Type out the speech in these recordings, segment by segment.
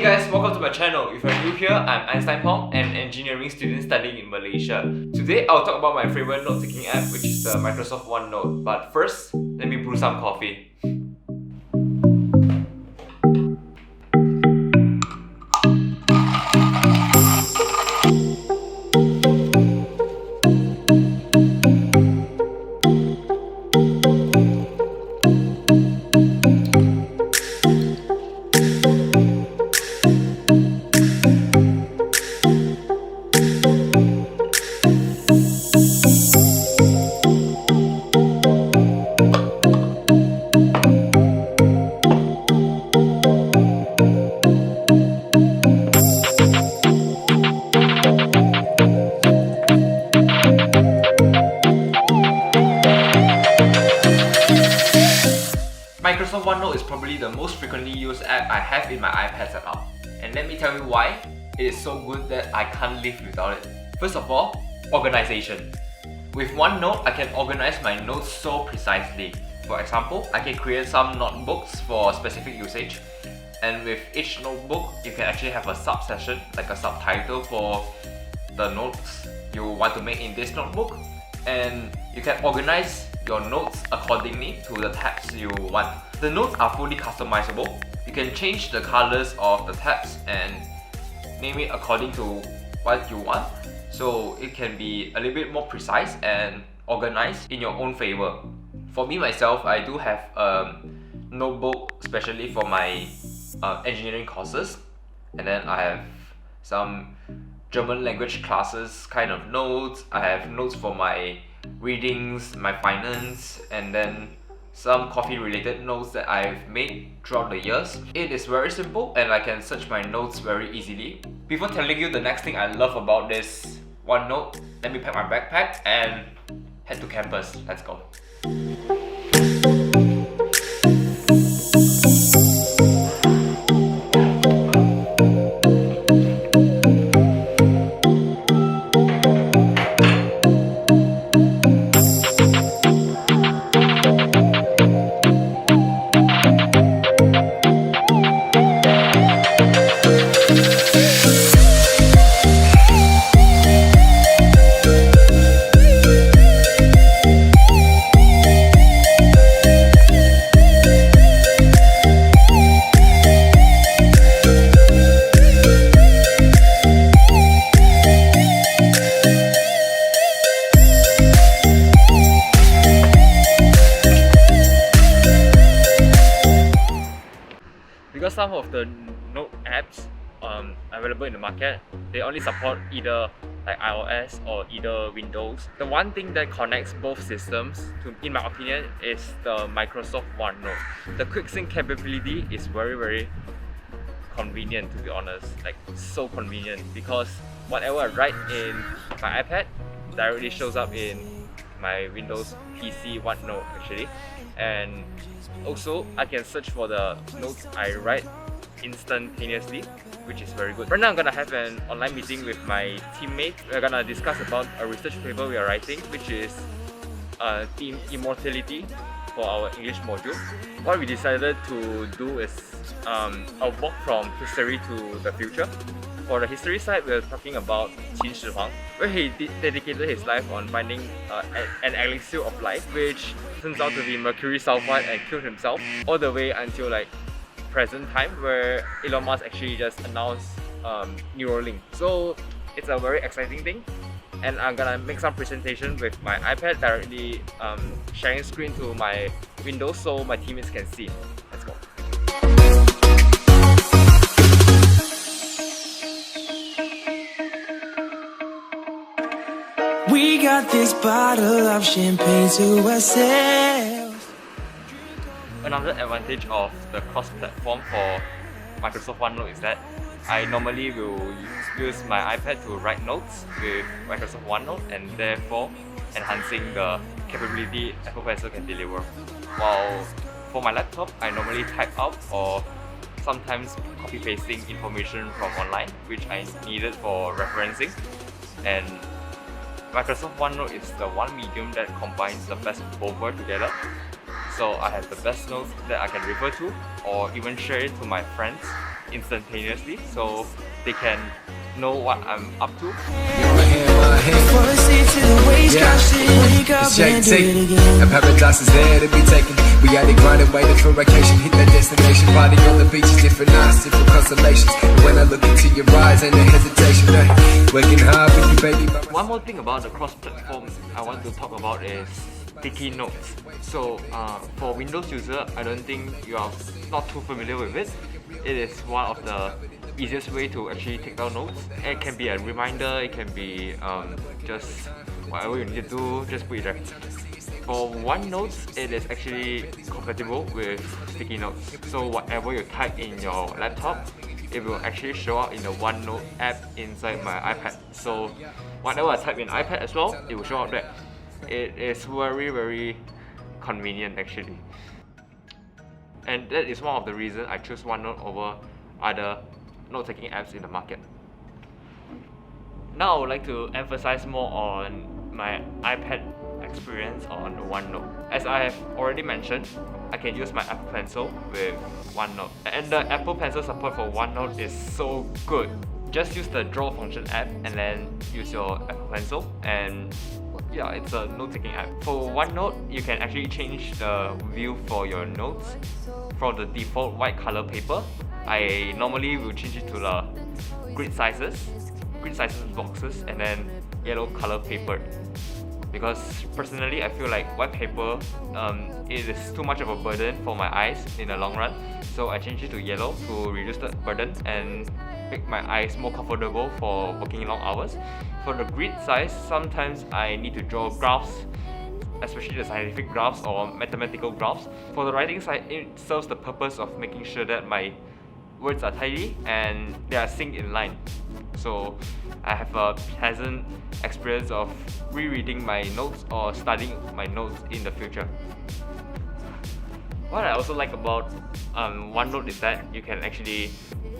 Hey guys, welcome to my channel. If you're new here, I'm Einstein Pong, an engineering student studying in Malaysia. Today, I'll talk about my favorite note-taking app, which is the Microsoft OneNote. But first, let me brew some coffee. Microsoft OneNote is probably the most frequently used app I have in my iPad setup. And let me tell you why it is so good that I can't live without it. First of all, organization. With OneNote, I can organize my notes so precisely. For example, I can create some notebooks for specific usage. And with each notebook, you can actually have a sub-session, like a subtitle for the notes you want to make in this notebook. And you can organize your notes accordingly to the tabs you want. The notes are fully customizable. You can change the colors of the tabs and name it according to what you want. So it can be a little bit more precise and organized in your own favor. For me myself, I do have a notebook especially for my engineering courses. And then I have some German language classes kind of notes. I have notes for my readings, my finance, and then some coffee related notes that I've made throughout the years. It is very simple and I can search my notes very easily. Before telling you the next thing I love about this OneNote, let me pack my backpack and head to campus. Let's go. Because some of the note apps available in the market, they only support either like iOS or either Windows. The one thing that connects both systems, in my opinion, is the Microsoft OneNote. The quick sync capability is very convenient, to be honest. Like, so convenient, because whatever I write in my iPad directly shows up in my Windows PC OneNote actually. And also, I can search for the notes I write instantaneously, which is very good. Right now, I'm gonna have an online meeting with my teammate. We're gonna discuss about a research paper we are writing, which is theme immortality for our English module. What we decided to do is a walk from history to the future. For the history side, we're talking about Qin Shi Huang, where he dedicated his life on finding an elixir of life, which turns out to be mercury sulfide, and killed himself, all the way until like present time, where Elon Musk actually just announced Neuralink. So it's a very exciting thing, and I'm gonna make some presentation with my iPad directly sharing screen to my Windows so my teammates can see. Let's go. We got this bottle of champagne to ourselves. Another advantage of the cross-platform for Microsoft OneNote is that I normally will use my iPad to write notes with Microsoft OneNote, and therefore enhancing the capability a professor can deliver. While for my laptop, I normally type out or sometimes copy-pasting information from online, which I needed for referencing. And Microsoft OneNote is the one medium that combines the best of both worlds together. So I have the best notes that I can refer to or even share it to my friends instantaneously so they can know what I'm up to. Yeah, It's JT, and paradise is there to be taken. We got it grinding, waiting for vacation. Hit that destination, party on the beach is different eyes, different constellations. And when I look into your eyes, ain't no hesitation. Working hard with you, baby. One more thing about the cross-platform I want to talk about is sticky notes. So for Windows user, I don't think you are not too familiar with it. It is one of the easiest way to actually take down notes. It can be a reminder, it can be just whatever you need to do, just put it there. For OneNote, it is actually compatible with sticky notes. So whatever you type in your laptop, it will actually show up in the OneNote app inside my iPad. So whatever I type in iPad as well, it will show up there. It is very convenient actually. And that is one of the reasons I choose OneNote over other note-taking apps in the market. Now I would like to emphasize more on my iPad experience on OneNote. As I have already mentioned, I can use my Apple Pencil with OneNote. And the Apple Pencil support for OneNote is so good. Just use the draw function app and then use your Apple Pencil, and yeah, it's a note-taking app. For OneNote, you can actually change the view for your notes from the default white color paper. I normally will change it to the grid sizes boxes, and then yellow color paper. Because personally, I feel like white paper it is too much of a burden for my eyes in the long run. So I changed it to yellow to reduce the burden and make my eyes more comfortable for working long hours. For the grid size, sometimes I need to draw graphs, especially the scientific graphs or mathematical graphs. For the writing side, it serves the purpose of making sure that my words are tidy and they are synced in line. So I have a pleasant experience of rereading my notes or studying my notes in the future. What I also like about OneNote is that you can actually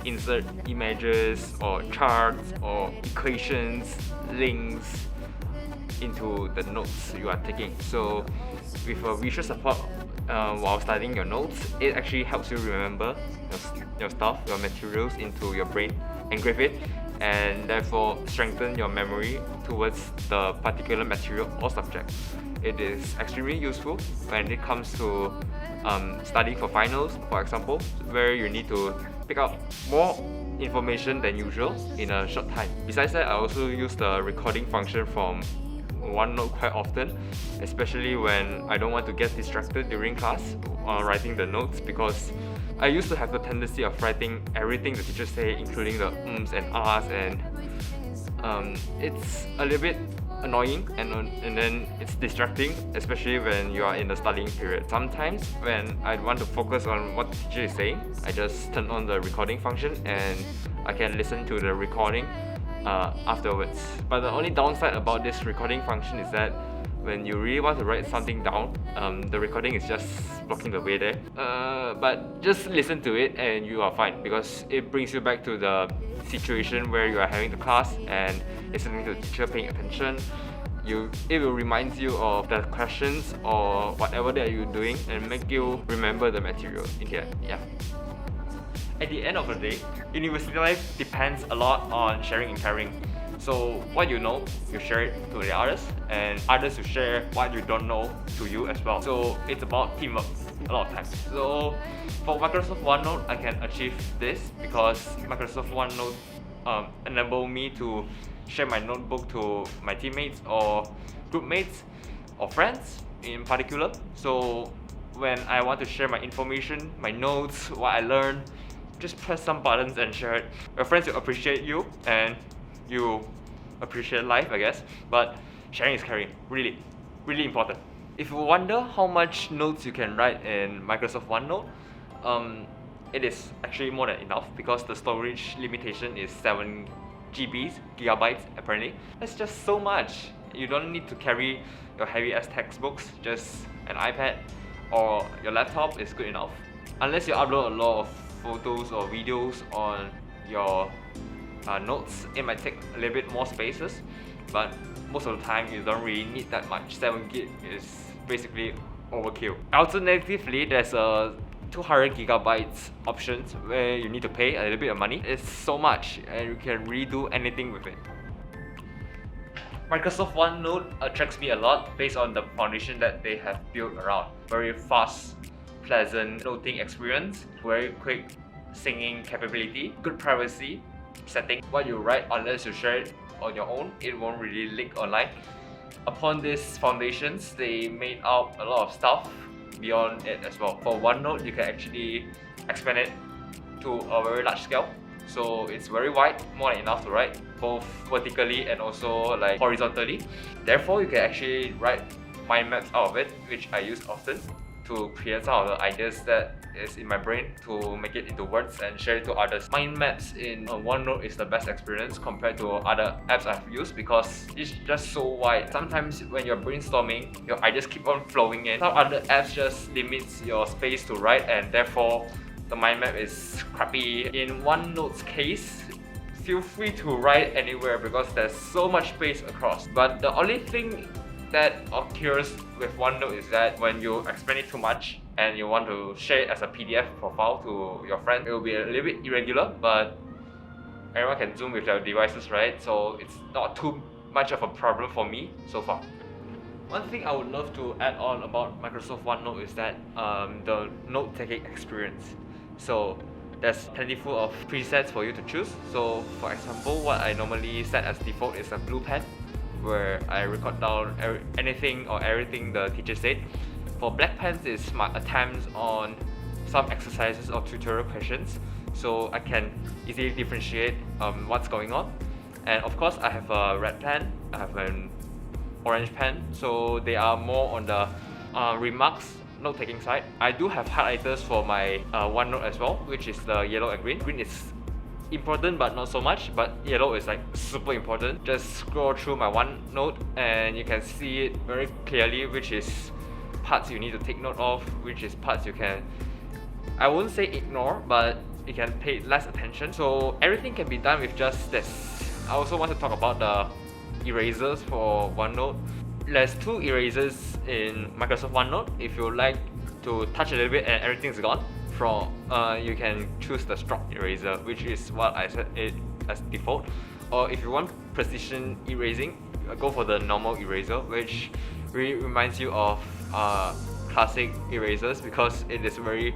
insert images or charts or equations, links into the notes you are taking. So with a visual support while studying your notes, it actually helps you remember your stuff, your materials into your brain, engrave it, and therefore strengthen your memory towards the particular material or subject. It is extremely useful when it comes to studying for finals, for example, where you need to pick up more information than usual in a short time. Besides that, I also use the recording function from OneNote quite often, especially when I don't want to get distracted during class writing the notes, because I used to have the tendency of writing everything the teachers say, including the ums and ahs, and it's a little bit annoying and then it's distracting, especially when you are in the studying period. Sometimes when I want to focus on what the teacher is saying, I just turn on the recording function and I can listen to the recording afterwards. But the only downside about this recording function is that when you really want to write something down, the recording is just blocking the way there. But just listen to it and you are fine, because it brings you back to the situation where you are having the class and listening to the teacher, paying attention. It will remind you of the questions or whatever that you're doing and make you remember the material in here. Yeah. At the end of the day, university life depends a lot on sharing and caring. So what you know, you share it to the others, and others will share what you don't know to you as well. So it's about teamwork a lot of times. So for Microsoft OneNote, I can achieve this because Microsoft OneNote enable me to share my notebook to my teammates or group mates or friends in particular. So when I want to share my information, my notes, what I learned, just press some buttons and share it. Your friends will appreciate you and you appreciate life, I guess. But sharing is caring. Really important. If you wonder how much notes you can write in Microsoft OneNote, it is actually more than enough because the storage limitation is 7 gigabytes apparently. That's just so much. You don't need to carry your heavy ass textbooks. Just an iPad or your laptop is good enough. Unless you upload a lot of photos or videos on your notes, it might take a little bit more spaces, but most of the time you don't really need that much. 7 gig is basically overkill. Alternatively, there's a 200 gigabytes options where you need to pay a little bit of money. It's so much and you can redo anything with it. Microsoft OneNote attracts me a lot based on the foundation that they have built around. Very fast, pleasant noting experience, very quick syncing capability, good privacy setting. What you write, unless you share it on your own, it won't really leak online. Upon these foundations, they made out a lot of stuff beyond it as well. For OneNote, you can actually expand it to a very large scale. So it's very wide, more than enough to write, both vertically and also like horizontally. Therefore, you can actually write mind maps out of it, which I use often to create some of the ideas that is in my brain to make it into words and share it to others. Mind maps in OneNote is the best experience compared to other apps I've used because it's just so wide. Sometimes when you're brainstorming, your ideas keep on flowing in. Some other apps just limits your space to write and therefore the mind map is crappy. In OneNote's case, feel free to write anywhere because there's so much space across. But the only thing that occurs with OneNote is that when you expand it too much and you want to share it as a PDF profile to your friend, it will be a little bit irregular, but everyone can zoom with their devices, right? So it's not too much of a problem for me so far. One thing I would love to add on about Microsoft OneNote is that the note-taking experience. So there's plentiful of presets for you to choose. So for example, what I normally set as default is a blue pen where I record down anything or everything the teacher said. For black pens, it's my attempts on some exercises or tutorial questions, so I can easily differentiate what's going on. And of course, I have a red pen, I have an orange pen, so they are more on the remarks note-taking side. I do have highlighters for my OneNote as well, which is the yellow and green. Green is important but not so much, but yellow is like super important. Just scroll through my OneNote and you can see it very clearly which is parts you need to take note of, which is parts you can, I won't say ignore, but you can pay less attention. So everything can be done with just this. I also want to talk about the erasers for OneNote. There's two erasers in Microsoft OneNote. If you like to touch a little bit and everything's gone, you can choose the stroke eraser, which is what I set it as default. Or if you want precision erasing, go for the normal eraser, which really reminds you of classic erasers because it is very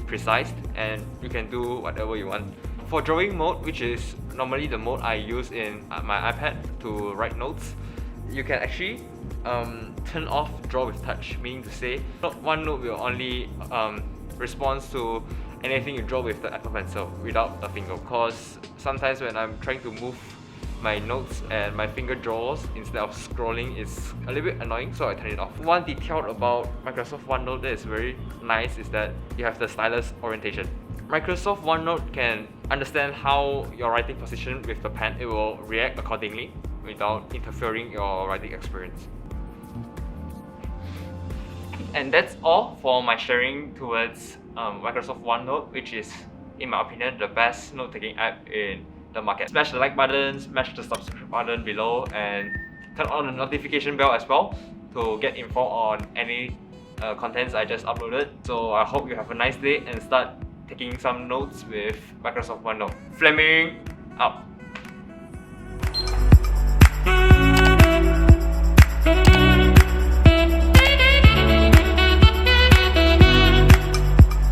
precise and you can do whatever you want. For drawing mode, which is normally the mode I use in my iPad to write notes, you can actually turn off draw with touch, meaning to say OneNote will only responds to anything you draw with the Apple Pencil without a finger, because sometimes when I'm trying to move my notes and my finger draws instead of scrolling is a little bit annoying, so I turn it off. One detail about Microsoft OneNote that is very nice is that you have the stylus orientation. Microsoft OneNote can understand how you're writing position with the pen. It will react accordingly without interfering your writing experience. And that's all for my sharing towards Microsoft OneNote, which is, in my opinion, the best note-taking app in the market. Smash the like button, smash the subscribe button below, and turn on the notification bell as well to get info on any contents I just uploaded. So I hope you have a nice day and start taking some notes with Microsoft OneNote. Fleming out.